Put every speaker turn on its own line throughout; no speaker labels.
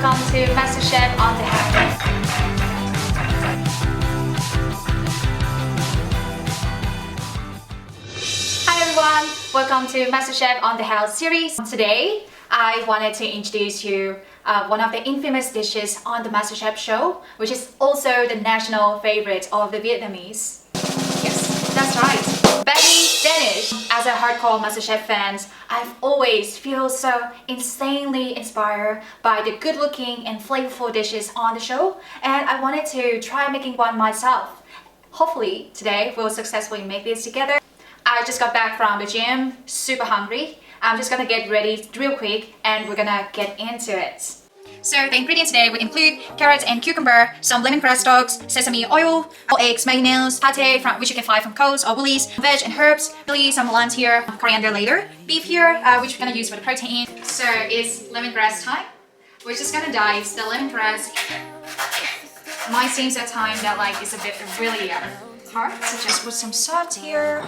welcome to MasterChef on the House. Hi everyone, welcome to MasterChef on the House series. Today, I wanted to introduce you one of the infamous dishes on the MasterChef show, which is also the national favorite of the Vietnamese. Yes, that's right. Banh Mi Danish. As a hardcore MasterChef fan, I've always feel so insanely inspired by the good-looking and flavorful dishes on the show, and I wanted to try making one myself. Hopefully, today we'll successfully make this together. I just got back from the gym, super hungry. I'm just gonna get ready real quick and we're gonna get into it. So the ingredients today would include carrots and cucumber, some lemongrass stalks, sesame oil, eggs, mayonnaise, pate, which you can find from Coles or Woolies, veg and herbs, some lime here, coriander later, beef here, which we're gonna use for the protein. So it's lemongrass time. We're just gonna dice the lemongrass. Mine seems at time that like it's a bit really hard, so just put some salt here.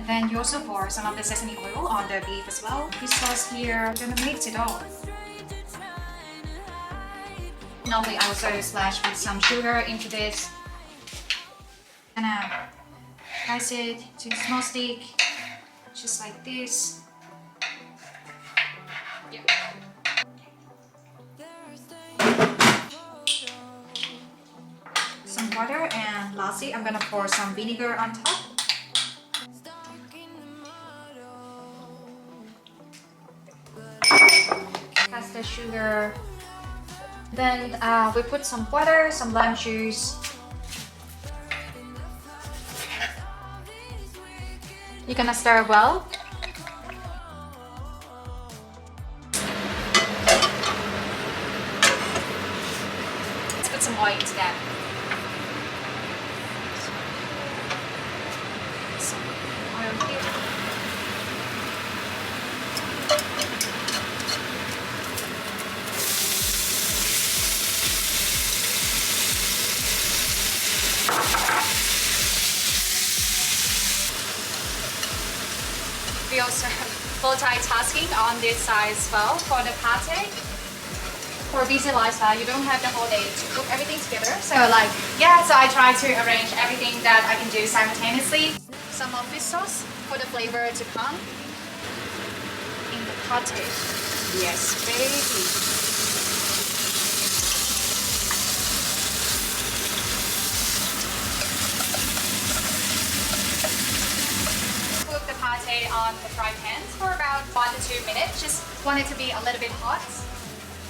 Then you also pour some of the sesame oil on the beef as well. This sauce here, we're gonna mix it all. Normally I also splash with some sugar into this. Gonna dice it to small stick, just like this. Yeah. Some water, and lastly I'm gonna pour some vinegar on top. That's the sugar. Then we put some water, some lime juice. You're gonna stir well. Let's put some oil into that. Some oil here. We also have multitasking on this side as well for the pate. For busy lifestyle, you don't have the whole day to cook everything together. So so I try to arrange everything that I can do simultaneously. Some of this sauce for the flavor to come in the pate. Yes, baby. Pate on the fry pan for about 1 to 2 minutes. Just want it to be a little bit hot.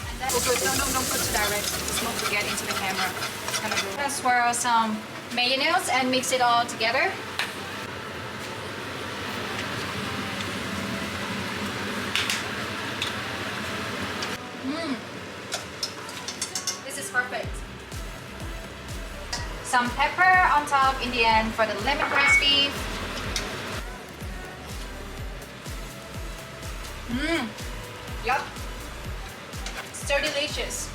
And then don't put it direct. Just won't get into the camera. It's gonna go. Just swirl some mayonnaise and mix it all together. This is perfect. Some pepper on top in the end for the lemongrass beef. Yup. So delicious.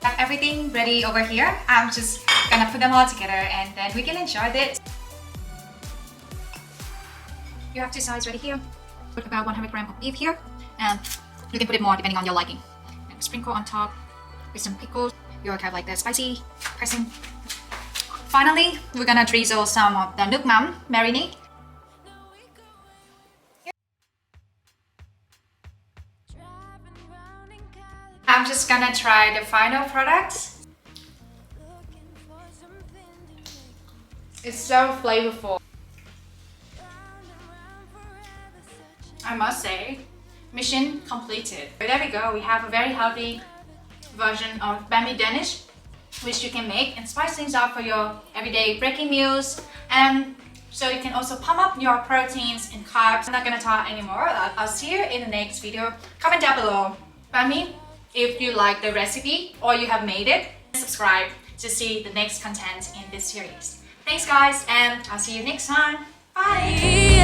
Have everything ready over here. I'm just gonna put them all together and then we can enjoy this. You have two sides ready here. Put about 100 grams of beef here, and you can put it more depending on your liking. And sprinkle on top with some pickles. You're kind of like the spicy person. Finally, we're gonna drizzle some of the nước mắm marinade. I'm just gonna try the final product. It's so flavorful. I must say, mission completed. There we go, we have a very healthy version of Banh Mi Danish, which you can make and spice things up for your everyday breaking meals, and so you can also pump up your proteins and carbs. I'm not gonna talk anymore. I'll see you in the next video. Comment down below Banh Mi if you like the recipe or you have made it. Subscribe to see the next content in this series. Thanks guys, and I'll see you next time. Bye!